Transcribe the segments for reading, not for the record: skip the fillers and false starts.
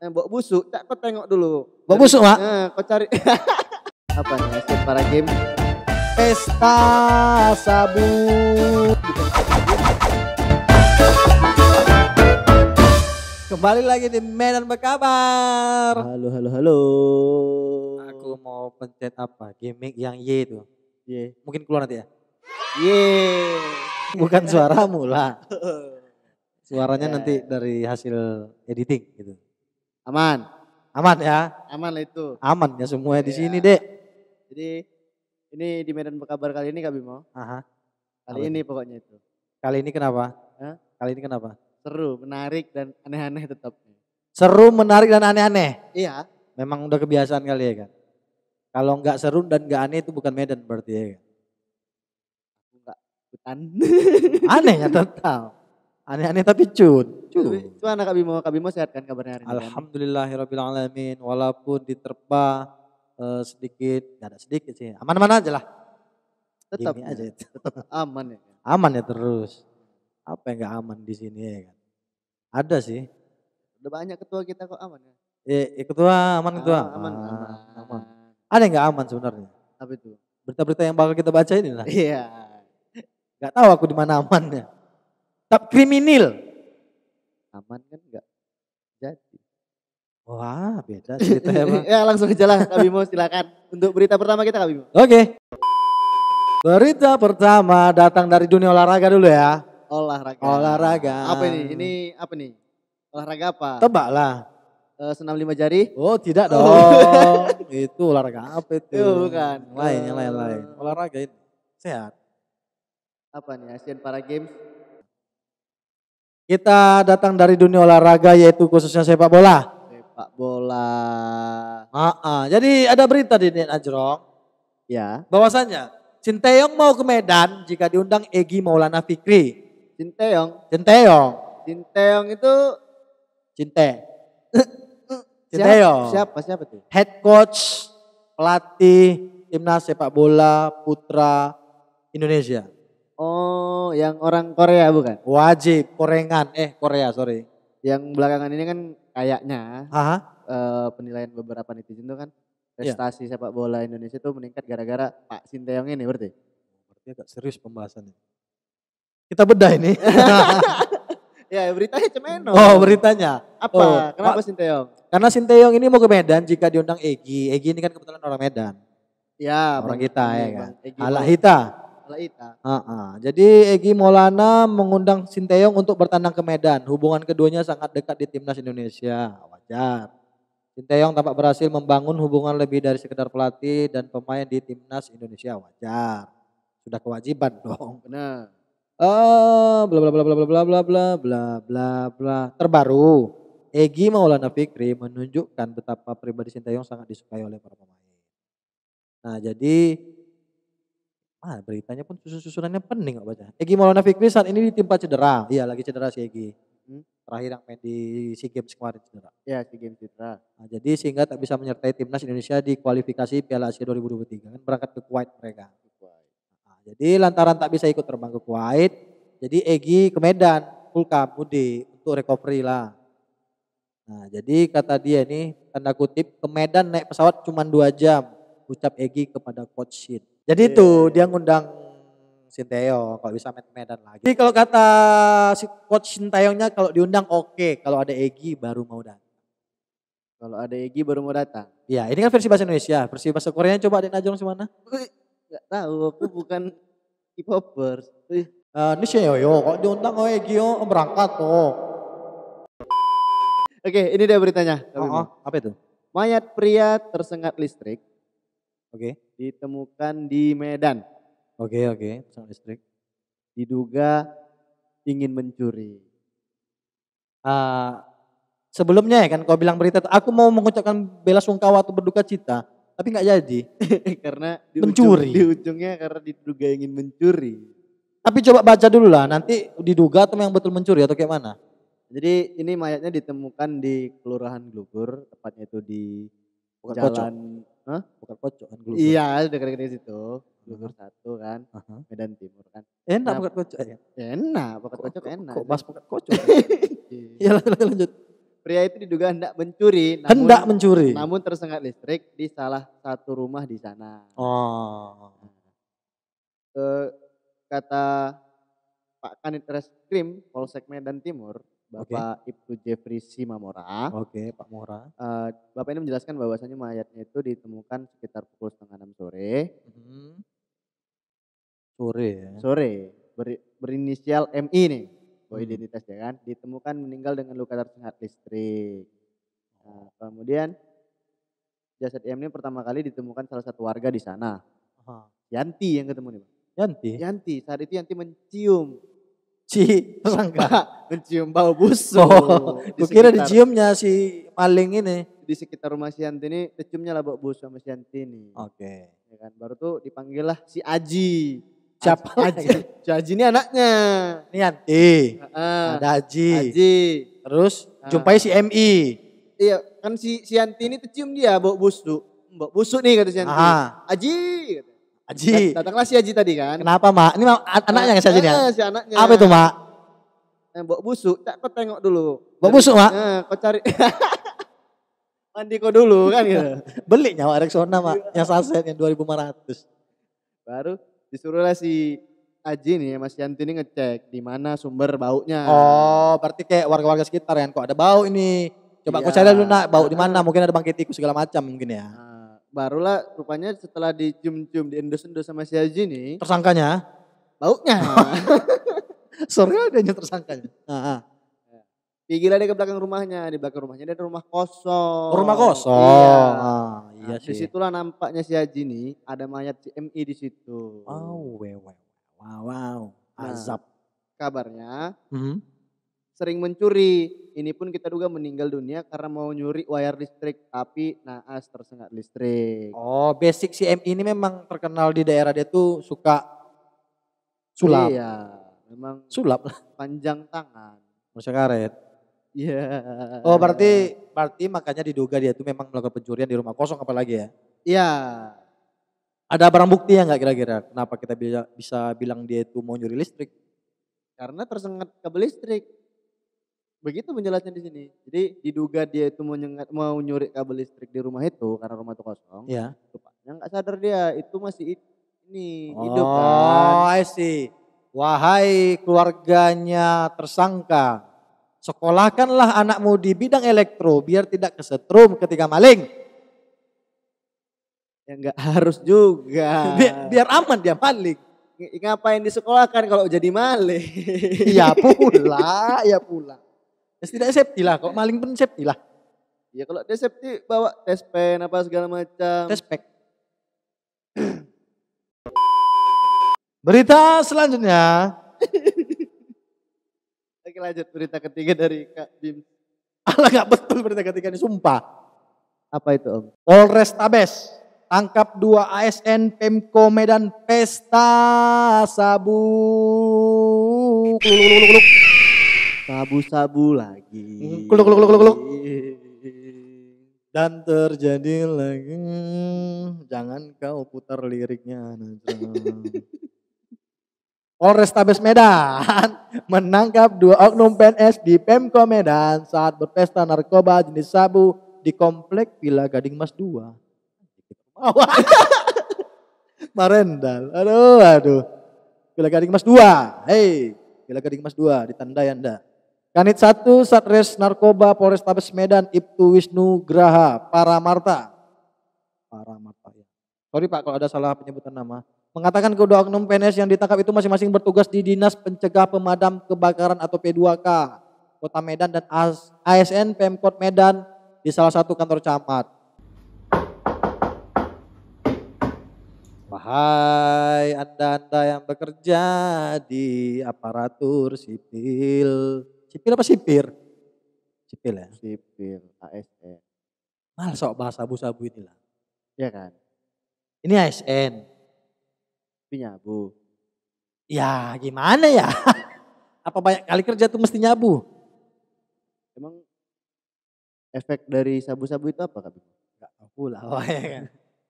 Bok busuk, tak kau tengok dulu. Bok busuk, Mak? Kau cari. Apa nih hasil para game? Pesta sabu. Kembali lagi di Medan Berkabar. Halo. Aku mau pencet apa? Gimmick yang Y itu. Ye. Mungkin keluar nanti ya. Ye. Bukan suaramu lah. Suaranya nanti dari hasil editing gitu. Aman. Aman ya? Aman lah itu. Aman ya semuanya di sini, Dek. Jadi ini di Medan Berkabar kali ini Kak Bimo. Aha. Kali ini pokoknya itu. Kali ini kenapa? Hah? Kali ini kenapa? Seru, menarik dan aneh-aneh tetap. Seru, menarik dan aneh-aneh. Iya. Memang udah kebiasaan kali ya kan. Kalau nggak seru dan nggak aneh itu bukan Medan berarti ya kan. Aku nggak ikutan. Anehnya tetap. Aneh-aneh tapi cun. Gimana Kak Bimo? Kak Bimo sehat kan kabarnya hari ini? Alhamdulillahirrahmanirrahim. Walaupun diterpa sedikit, nggak ada sedikit sih. Aman-aman aja lah. Tetap Gini aja itu. Tetap aman ya. Aman ya terus. Apa yang nggak aman di sini ya kan? Ada sih. Udah banyak ketua kita kok aman ya. Ketua aman ketua. Aman. Ada yang nggak aman sebenarnya. Apa itu? Berita-berita yang bakal kita baca ini lah. Iya. Gak tahu aku di mana amannya. Tapi kriminal. Aman kan enggak jadi. Wah beda ceritanya Bang. Ya langsung aja lah Kak Bimo silakan. Untuk berita pertama kita Kak Bimo. Oke. Berita pertama datang dari dunia olahraga dulu ya. Olahraga. Apa ini? Ini apa nih? Olahraga apa? Tebak lah. Senam 5 jari? Oh tidak dong. Itu olahraga apa itu? Bukan. Yang lain. Olahraga itu. Sehat. Apa nih? Asian Para Games? Kita datang dari dunia olahraga yaitu khususnya sepak bola. Sepak bola. Jadi ada berita di Net Ajrong. Ya. Bahwasannya Sinteyong mau ke Medan jika diundang Egy Maulana Fikri. Sinteyong itu Sinteyong. Siapa tuh? Head coach, pelatih timnas sepak bola putra Indonesia. Oh, yang orang Korea bukan? Wajib, Korea sorry. Yang belakangan ini kan kayaknya penilaian beberapa netizen itu kan prestasi sepak bola Indonesia itu meningkat gara-gara Pak Sinteyong ini berarti. Berarti agak serius pembahasannya. Kita bedah ini. Ya beritanya cemeno. Oh beritanya. Apa? Kenapa Sinteyong? Karena Sinteyong ini mau ke Medan jika diundang Egy. Egy ini kan kebetulan orang Medan. Ya. Orang kita ya kan. Alahita. Jadi Egy Maulana mengundang Sinteyong untuk bertandang ke Medan. Hubungan keduanya sangat dekat di timnas Indonesia. Wajar. Sinteyong tampak berhasil membangun hubungan lebih dari sekedar pelatih dan pemain di timnas Indonesia. Wajar. Sudah kewajiban dong. Benar. Terbaru, Egy Maulana Fikri menunjukkan betapa pribadi Sinteyong sangat disukai oleh para pemain. Nah jadi, beritanya pun susunannya pening gak baca. Egy Maulana Fikri saat ini ditimpa cedera. Iya lagi cedera si Egy. Terakhir yang main di SEA Games kemarin cedera. Ya SEA Games cedera. Nah, jadi sehingga tak bisa menyertai timnas Indonesia di kualifikasi Piala Asia 2023. Kan berangkat ke Kuwait mereka. Jadi lantaran tak bisa ikut terbang ke Kuwait, jadi Egy ke Medan, full camp, mudik untuk recovery lah. Nah jadi kata dia nih, tanda kutip, ke Medan naik pesawat cuma 2 jam, ucap Egy kepada coach Shin. Jadi itu dia ngundang Sinteyong kalau bisa main ke Medan lagi. Jadi kalau kata si coach Sinteyongnya kalau diundang oke, kalau ada Egy baru mau datang. Kalau ada Egy baru mau datang? Iya ini kan versi bahasa Indonesia, versi bahasa Koreanya coba Adik Najong semana? Gak tahu, aku bukan K-popers. Ini sih yo, kok diundang Egy berangkat tuh. Oke, ini dia beritanya. Apa itu? Mayat pria tersengat listrik. Oke. Ditemukan di Medan. Oke, tersengat listrik. Diduga ingin mencuri. Sebelumnya ya kan kau bilang berita, aku mau mengucapkan bela sungkawa atau berduka cita. Tapi gak jadi. Karena mencuri. Di ujungnya karena diduga ingin mencuri. Tapi coba baca dulu lah, nanti diduga atau yang betul mencuri atau kayak mana? Jadi ini mayatnya ditemukan di Kelurahan Glugur, tepatnya itu di Jalan Bukan Kocok kan Glugur. Iya, dekat-dekat di situ. Glugur 1 kan, Medan Timur kan. Enak Bukan Kocok ya? Enak, Bukan Kocok enak. Kok bahas Bukan Kocok? Iya lanjut. Pria itu diduga hendak mencuri, namun tersengat listrik di salah satu rumah di sana. Oh. Kata Pak Kanit Reskrim Polsek Medan Timur, Bapak Ibtu Jeffrey Simamora. Oke, Pak Mora. Bapak ini menjelaskan bahwasannya mayatnya itu ditemukan sekitar pukul 5:30 sore. Sore ya. Sore, berinisial MI nih, identitasnya kan, ditemukan meninggal dengan luka tersengat listrik. Nah, kemudian jasad M ini pertama kali ditemukan salah satu warga di sana. Yanti yang ketemu nih, Pak. Yanti, saat itu Yanti mencium tersangka mencium bau busuk. Kukira diciumnya si maling ini. Di sekitar rumah si Yanti ini terciumnya lah bau busuk sama si Yanti ini. Oke. Ya kan, baru tuh dipanggil lah si Aji. Siapa Aji? Si Aji ini anaknya. Ini Yanti. Ada Aji. Terus jumpai si MI. Iya, kan si Yanti ini tercium dia bau busuk. Bau busuk nih kata si Yanti. Aji. Datanglah si Aji tadi kan. Kenapa, Mak? Ini anaknya nggak si Aji ya? Si anaknya. Apa itu, Mak? Bau busuk. Kau tengok dulu. Bau busuk, Mak? Kau cari. Mandi kau dulu kan gitu. Beli nyawa Rexona, Mak. Yang saset yang 2.500. Baru disuruhlah si Aji nih Mas Yanti ini ngecek di mana sumber baunya. Oh, berarti kayak warga-warga sekitar kan. Kok ada bau ini? Coba kau cari dulu, Nak. Bau di mana? Mungkin ada bangkai tikus segala macam mungkin ya. Barulah rupanya setelah dicium-cium, diendos-endos sama si Aji nih. Tersangkanya? Baunya. Sorry adanya tersangkanya. Pergilah dia ke belakang rumahnya. Di belakang rumahnya ada rumah kosong. Rumah kosong? Iya sih. Disitulah nampaknya si Aji nih ada mayat si MI di situ. Wow. Azab. Kabarnya sering mencuri. Ini pun kita duga meninggal dunia karena mau nyuri wayar listrik tapi naas tersengat listrik. Oh, basic si MI ini memang terkenal di daerah dia tuh suka sulap. Iya, memang sulap lah. Panjang tangan. Manusia karet. Iya. Oh, berarti makanya diduga dia tuh memang melakukan pencurian di rumah kosong apalagi ya? Iya. Ada barang bukti ya nggak kira-kira? Kenapa kita bisa bilang dia itu mau nyuri listrik? Karena tersengat kabel listrik. Begitu penjelasannya di sini. Jadi diduga dia itu mau nyuri kabel listrik di rumah itu karena rumah itu kosong. Iya. Rupanya nggak sadar dia itu masih hidup kan. Oh, I see. Wahai keluarganya tersangka, sekolahkanlah anakmu di bidang elektro biar tidak kesetrum ketika maling. Ya nggak harus juga. Biar aman dia maling. Ngapain disekolahkan kalau jadi maling? Iya pula, ya pula. Ya tidak safety lah, kok maling pun safety lah. Ya kalau dia safety bawa tes pen apa segala macam. Tes pack. Berita selanjutnya. Oke lanjut berita ketiga dari Kak Bim. Alah gak betul berita ketiga ini sumpah. Apa itu Om? Polrestabes tangkap 2 ASN Pemko Medan pesta sabu. Sabu-sabu lagi. Kuluk. Dan terjadi lagi. Jangan kau putar liriknya. Polrestabes Medan menangkap 2 oknum PNS di Pemko Medan saat berpesta narkoba jenis sabu di komplek Villa Gading Mas 2. Marendal. Aduh. Villa Gading Mas 2. Hei, Villa Gading Mas 2 ditandai Anda. Kanit 1 Satres Narkoba Polrestabes Medan Ibtu Wisnu Graha Paramarta ya. Sorry Pak kalau ada salah penyebutan nama. Mengatakan kedua oknum PNS yang ditangkap itu masing-masing bertugas di Dinas Pencegah Pemadam Kebakaran atau P2K Kota Medan dan ASN Pemkot Medan di salah satu kantor camat. Wahai Anda-Anda yang bekerja di aparatur sipil. Sipil apa sipir? Sipil ya? Sipil, ASN. Malah sok bahasa sabu-sabu inilah. Iya kan? Ini ASN. Tapi nyabu. Ya gimana ya? Apa banyak kali kerja tuh mesti nyabu? Emang efek dari sabu-sabu itu apa Kak? Gak tahu lah.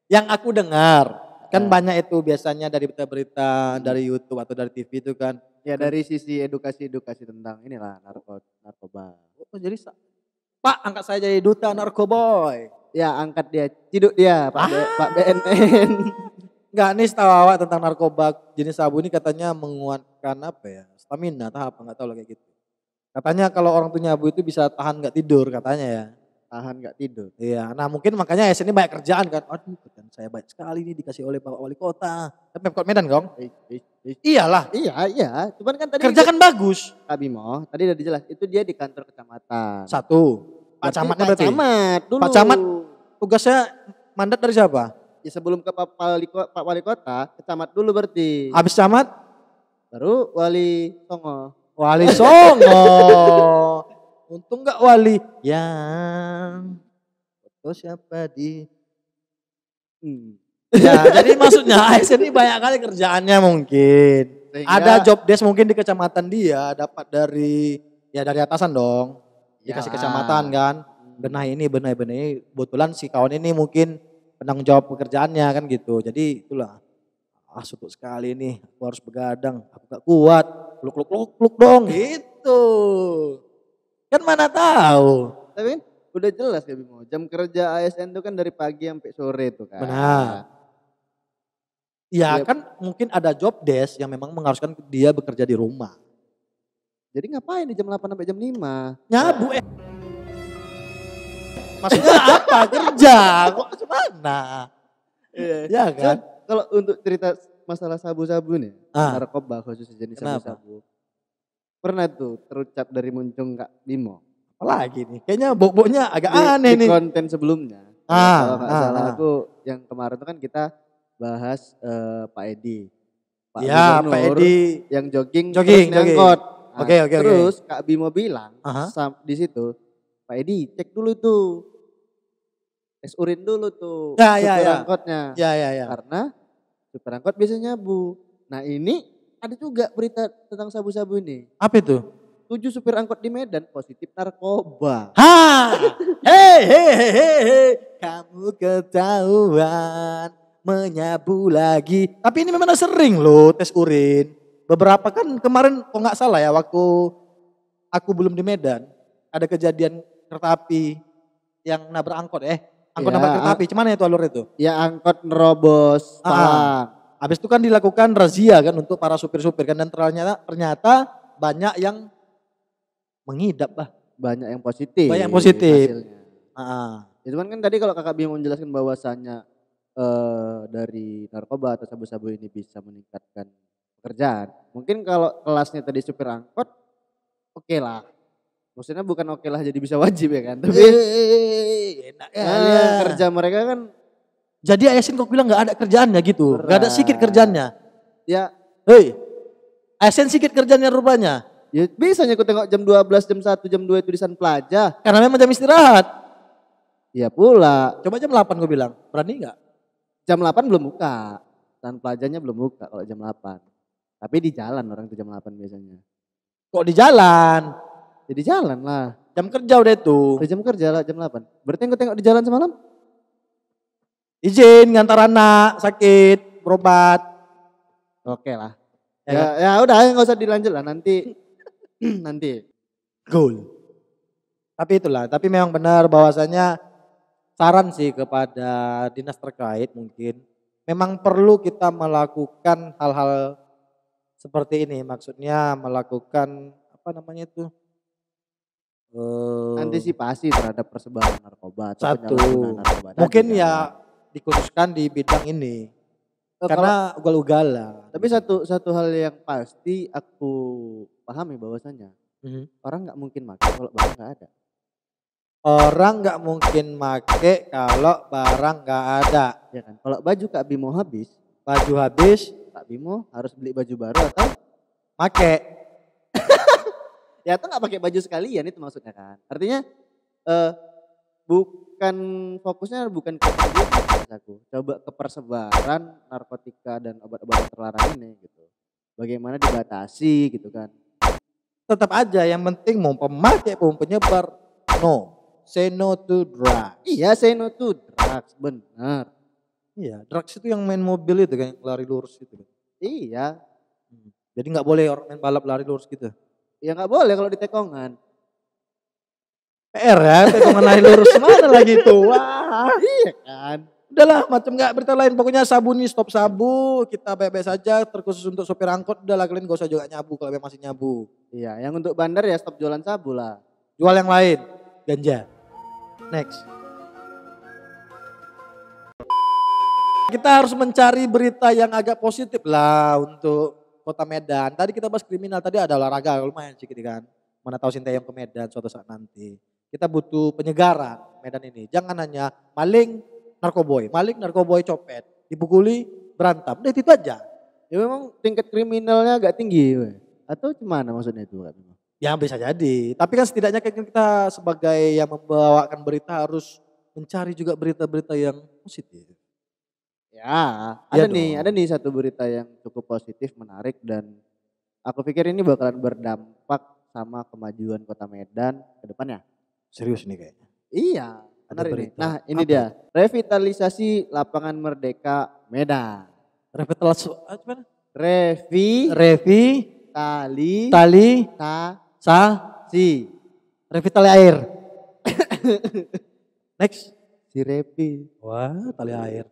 Yang aku dengar. Kan banyak itu biasanya dari berita-berita dari YouTube atau dari TV itu kan. Ya dari sisi edukasi tentang inilah narkoba. Oh, jadi Pak, angkat saya jadi duta narkoboy. Ya angkat dia, ciduk dia Pak BNN. Enggak, nih setahu awak tentang narkoba jenis sabu ini katanya menguatkan apa ya, stamina atau apa, enggak tahu lah kayak gitu. Katanya kalau orang tuh nyabu itu bisa tahan enggak tidur katanya ya. Tahan gak tidur. Iya, nah mungkin makanya SN ini banyak kerjaan kan. Aduh, kerjaan saya banyak sekali nih dikasih oleh Bapak Wali Kota. Kan Pemkot Medan, Gong? Iyalah. Iya. Cuman kan tadi Kerja kan bagus. Kak Bimo, tadi udah dijelas, itu dia di kantor kecamatan. Satu. Pak Camatnya berarti? Pak Camat dulu. Pak Camat tugasnya mandat dari siapa? Ya sebelum ke Pak Wali Kota, Camat dulu berarti. Habis Camat? Baru Wali Songo. Wali Songo. Untung gak wali yang foto siapa di Ya jadi maksudnya ASN ini banyak kali kerjaannya mungkin. Sehingga, ada job desk mungkin di kecamatan dia dapat dari atasan dong. Dikasih kecamatan kan. Benah ini. Kebetulan si kawan ini mungkin penanggung jawab pekerjaannya kan gitu. Jadi itulah. Suntuk sekali nih. Aku harus begadang. Aku gak kuat. Luk dong gitu. Kan mana tahu. Tapi kan udah jelas ya Bimo, jam kerja ASN itu kan dari pagi sampai sore tuh kan. Benar. Ya kan mungkin ada job desk yang memang mengharuskan dia bekerja di rumah. Jadi ngapain di jam 8 sampai jam 5? Nyabu Maksudnya apa? Kerja. Kok gimana? Ya kan? Kalau untuk cerita masalah sabu-sabu nih, narkoba khususnya jenis sabu-sabu. Pernah tuh terucap dari muncung Kak Bimo. Apalagi nih, kayaknya bok-boknya agak aneh nih. Di konten sebelumnya. Kalau gak salah aku yang kemarin tuh kan kita bahas Pak Edi. Pak Edi. Yang jogging. Angkot. Oke. Terus Kak Bimo bilang di situ, Pak Edi cek dulu tuh. Tes urin dulu tuh. Supir angkotnya. Ya. Karena supir angkot biasanya nyabu. Nah ini ada juga berita tentang sabu-sabu ini. Apa itu? 7 supir angkot di Medan positif narkoba. Hei, kamu ketahuan menyabu lagi. Tapi ini memang sering loh tes urin. Beberapa kan kemarin kok nggak salah ya waktu aku belum di Medan. Ada kejadian kereta api yang nabrak angkot Angkot nabrak kereta api, cuman itu alur itu? Ya angkot nerobos palang. Habis itu kan dilakukan razia kan untuk para supir-supir kan dan ternyata banyak yang mengidap Banyak yang positif. Itu kan tadi kalau Kakak Bimo menjelaskan bahwasannya dari narkoba atau sabu-sabu ini bisa meningkatkan pekerjaan. Mungkin kalau kelasnya tadi supir angkot oke lah. Maksudnya bukan oke lah jadi bisa wajib ya kan. Tapi enak kerja mereka kan. Jadi ASN kok bilang gak ada kerjaannya gitu. Gak ada sedikit kerjaannya. Ya. ASN sedikit kerjaannya rupanya. Ya biasanya aku tengok jam 12, jam 1, jam 2 itu di San Plaza. Karena memang jam istirahat. Iya pula. Coba jam 8 gue bilang. Berani gak? Jam 8 belum buka. San Plazanya belum buka kalau jam 8. Tapi di jalan orang itu jam 8 biasanya. Kok di jalan? Ya di jalan lah. Jam kerja udah itu. Udah jam kerja lah jam 8. Berarti yang gue tengok di jalan semalam? Izin ngantar anak sakit, berobat. Oke lah. Ya udah nggak usah dilanjut lah nanti. Goal. Tapi memang benar bahwasanya saran sih kepada dinas terkait mungkin. Memang perlu kita melakukan hal-hal seperti ini. Maksudnya melakukan apa namanya itu? Antisipasi terhadap persebaran narkoba atau penyalahgunaan narkoba. Mungkin ya dikhususkan di bidang ini. Karena ugal-ugalan. Tapi satu hal yang pasti aku pahami bahwasannya orang nggak mungkin makan kalau barang nggak ada. Orang nggak mungkin make kalau barang nggak ada. Ya kan. Kalau baju Kak Bimo habis, Kak Bimo harus beli baju baru atau make. Ya atau nggak pakai baju sekalian itu maksudnya kan. Artinya bukan fokusnya bukan ke aku. Coba ke persebaran narkotika dan obat-obatan terlarang ini gitu. Bagaimana dibatasi gitu kan. Tetap aja yang penting mau pemakai mau penyebar no. Say no to drugs. Iya say no to drugs benar. Iya drugs itu yang main mobil itu kan lari lurus gitu. Iya. Jadi nggak boleh orang main balap lari lurus gitu. Ya nggak boleh kalau di tekongan. PR ya, pegangan lain lurus mana lagi itu. Wah. Iya kan. Udahlah macam gak berita lain. Pokoknya sabu nih stop sabu. Kita baik-baik saja. Terkhusus untuk sopir angkot. Udahlah kalian gak usah juga nyabu kalau memang masih nyabu. Iya, yang untuk bandar ya stop jualan sabu lah. Jual yang lain. Ganja. Next. Kita harus mencari berita yang agak positif lah untuk Kota Medan. Tadi kita bahas kriminal. Tadi ada olahraga lumayan sedikit kan. Mana tahu Sinteyong ke Medan suatu saat nanti. Kita butuh penyegaran Medan ini. Jangan hanya maling, narkoboy, copet, dipukuli, berantem. Udah itu aja. Ya memang tingkat kriminalnya agak tinggi. We. Atau gimana maksudnya itu? Ya bisa jadi. Tapi kan setidaknya kita sebagai yang membawakan berita harus mencari juga berita-berita yang positif. Ya, Iya ada nih satu berita yang cukup positif, menarik dan aku pikir ini bakalan berdampak sama kemajuan Kota Medan ke depannya. Serius nih kayaknya. Iya, Ada benar ini. berita. Nah, ini Apa? dia. Revitalisasi lapangan Merdeka Medan. Revitalisasi gimana? Revi Revi, tali tali, ta sa, si Revi tali air. Next. si Revi. Wah, tali air.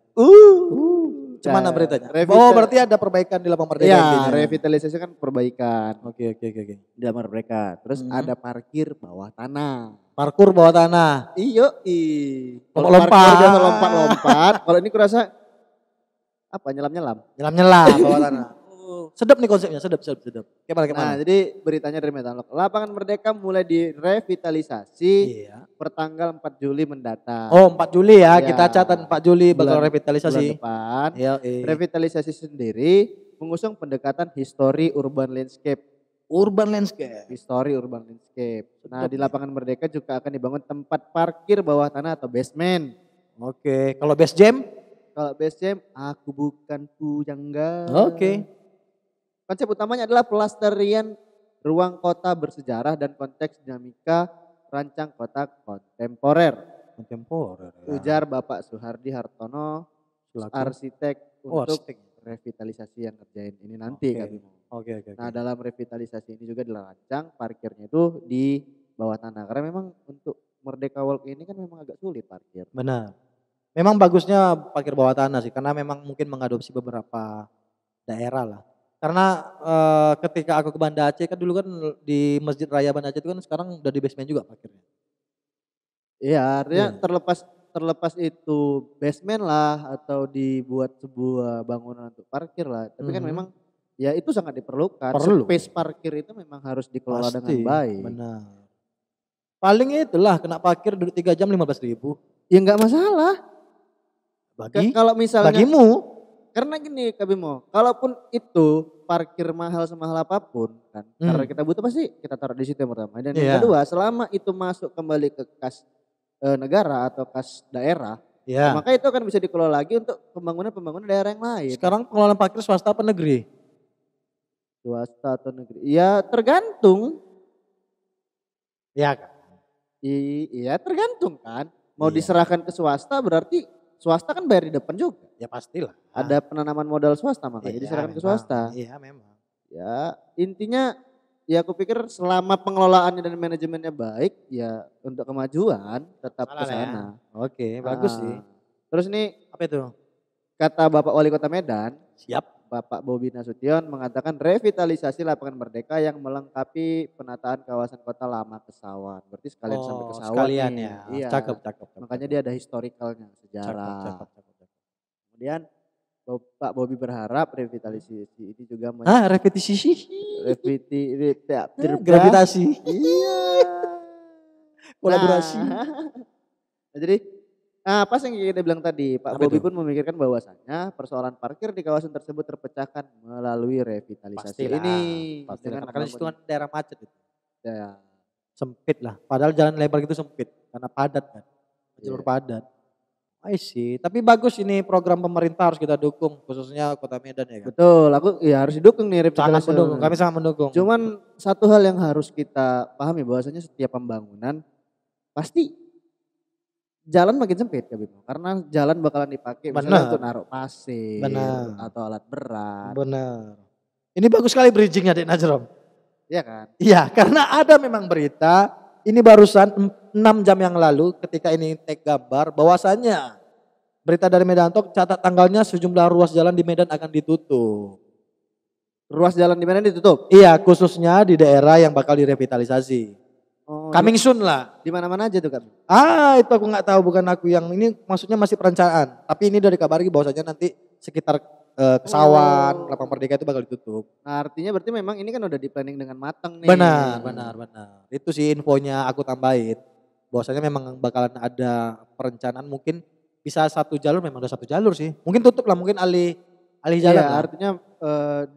Nah, Gimana beritanya? revita- Oh, berarti ada perbaikan di lapangan Merdeka Iya, intinya. revitalisasi kan perbaikan Oke. di lapangan Merdeka. Terus ada parkir bawah tanah. Parkur bawah tanah. Iyo, kalau Lompat-lompat. parkir biasa lompat-lompat. Kalau ini kurasa apa nyelam-nyelam. Nyelam-nyelam bawah tanah. Sedap nih konsepnya, sedap. Gimana? Nah, jadi beritanya dari Metalog. Lapangan Merdeka mulai direvitalisasi Iya. pertanggal 4 Juli mendatang. Oh, 4 Juli ya, Ya. kita catat 4 Juli bakal Bulan revitalisasi. depan. Iya, Revitalisasi sendiri mengusung pendekatan history urban landscape. Urban landscape. History urban landscape. Nah, Sedap di nih. lapangan Merdeka juga akan dibangun tempat parkir bawah tanah atau basement. Oke, kalau base jam? Kalau basement, aku bukan pujangga. Oke. Konsep utamanya adalah pelestarian ruang kota bersejarah dan konteks dinamika rancang kota kontemporer. Kontemporer. Ya. Ujar Bapak Suhardi Hartono, Selaku- arsitek Oh, untuk arsitek. revitalisasi yang ngerjain ini nanti. Oke. Kak Bimo. Oke. Nah, dalam revitalisasi ini juga dirancang parkirnya itu di bawah tanah. Karena memang untuk Merdeka Walk ini kan memang agak sulit parkir. Benar. Memang bagusnya parkir bawah tanah sih, karena memang mungkin mengadopsi beberapa daerah lah. Karena ketika aku ke Banda Aceh kan dulu kan di Masjid Raya Banda Aceh itu kan sekarang udah di basement juga parkirnya. Iya, artinya Iya. terlepas itu basement lah atau dibuat sebuah bangunan untuk parkir lah. Tapi kan Mhm. memang ya itu sangat diperlukan. Perlu. Space parkir itu memang harus dikelola dengan Pasti, baik. benar. Paling itulah kena parkir duduk 3 jam 15.000. Ya nggak masalah. Bagi Kalau misalnya bagimu. karena gini Kak Bimo, kalaupun itu parkir mahal semahal apapun kan, karena kita butuh pasti kita taruh di situ yang pertama. Dan Iya. yang kedua, selama itu masuk kembali ke kas negara atau kas daerah, Ya. maka itu akan bisa dikelola lagi untuk pembangunan daerah yang lain. Sekarang pengelolaan parkir swasta apa negeri? Swasta atau negeri? Ya tergantung. Ya kan. Iya tergantung kan. Mau Iya. diserahkan ke swasta berarti swasta kan bayar di depan juga. Ya pastilah. Ada penanaman modal swasta makanya Iya, diserahkan ke memang. swasta. Iya memang. Ya intinya ya aku pikir selama pengelolaannya dan manajemennya baik ya untuk kemajuan tetap ke Salah lah ya. sana. Oke, bagus sih. Terus nih Apa itu? kata Bapak Wali Kota Medan, Siap. Bapak Bobi Nasution mengatakan revitalisasi lapangan Merdeka yang melengkapi penataan kawasan kota lama Kesawan. Berarti sekalian sampai Kesawan sekalian nih. ya. Iya. Cakep. Makanya dia ada historikalnya, sejarah. Cakep. Kemudian Pak Bobi berharap revitalisasi ini juga Repetisi. revitalisasi Gravitasi. Iya. Kolaborasi. Nah, jadi pas yang kita bilang tadi, Pak Apa Bobi itu? pun memikirkan bahwasannya persoalan parkir di kawasan tersebut terpecahkan melalui revitalisasi ini. Pastilah. Dengan Karena itu kan daerah macet itu. ya, Sempit lah. Padahal jalan lebar gitu sempit. Karena padat kan. Jalur Iya. padat. I see. Tapi bagus ini program pemerintah harus kita dukung. Khususnya Kota Medan ya kan. betul, aku ya harus didukung nih Sangat revitalisasi. mendukung. Kami sangat mendukung. Cuman satu hal yang harus kita pahami bahwasanya setiap pembangunan pasti jalan makin sempit ya Bimo. Karena jalan bakalan dipakai misalnya Benar. untuk naruh pasir Benar. atau alat berat. Benar. Ini bagus sekali bridgingnya Dek Najrom. Iya kan? Iya, karena ada memang berita ini barusan 6 jam yang lalu ketika ini take gambar bahwasannya berita dari Medan Talk catat tanggalnya sejumlah ruas jalan di Medan akan ditutup. Ruas jalan di Medan ditutup? Iya, khususnya di daerah yang bakal direvitalisasi. Oh, Coming soon lah. di mana-mana aja tuh Kak? Itu aku nggak tahu, bukan aku yang ini, maksudnya masih perencanaan. Tapi ini dari kabari bahwasanya nanti sekitar Kesawan, Lapang Merdeka itu bakal ditutup. Nah, artinya berarti memang ini kan udah di planning dengan matang nih. Benar. Itu sih infonya aku tambahin. Bahwasanya memang bakalan ada perencanaan, mungkin bisa 1 jalur, memang udah 1 jalur sih. Mungkin tutup lah, mungkin alih jalan Iya, lah. artinya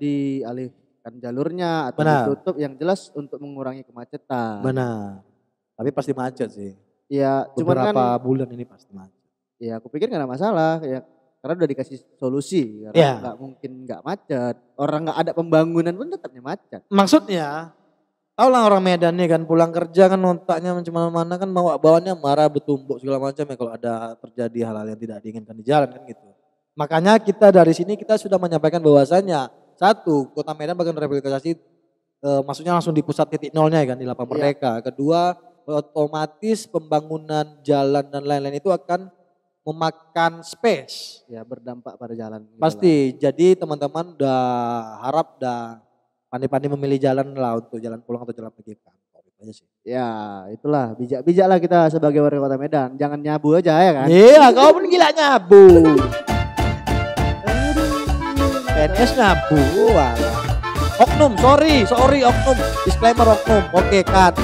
dialihkan jalurnya atau Benar. ditutup yang jelas untuk mengurangi kemacetan. Benar. Tapi pasti macet sih. Iya, cuman kan Beberapa bulan ini pasti macet. ya aku pikir gak ada masalah ya. Karena udah dikasih solusi, karena Iya. nggak mungkin nggak macet. Orang nggak ada pembangunan pun tetapnya macet. Maksudnya, tau lah orang Medan nih kan pulang kerja kan otaknya mana kan bawaannya marah, bertumbuk segala macam ya kalau ada terjadi hal-hal yang tidak diinginkan di jalan kan gitu. Makanya kita dari sini kita sudah menyampaikan bahwasanya 1, Kota Medan bagian rehabilitasi maksudnya langsung di pusat titik nolnya kan di Lapang Merdeka. Kedua, otomatis pembangunan jalan dan lain-lain itu akan memakan space. Ya berdampak pada jalan. Gitu Pasti. Jadi teman-teman harap pandai-pandai memilih jalan lah untuk jalan pulang atau jalan pergi kantor. Itu aja sih. Ya itulah bijak-bijak lah kita sebagai warga Kota Medan. Jangan nyabu aja ya kan. Iya, kau pun gila nyabu. PNS nyabu. Oknum, sorry oknum. Disclaimer oknum. Oke, cut.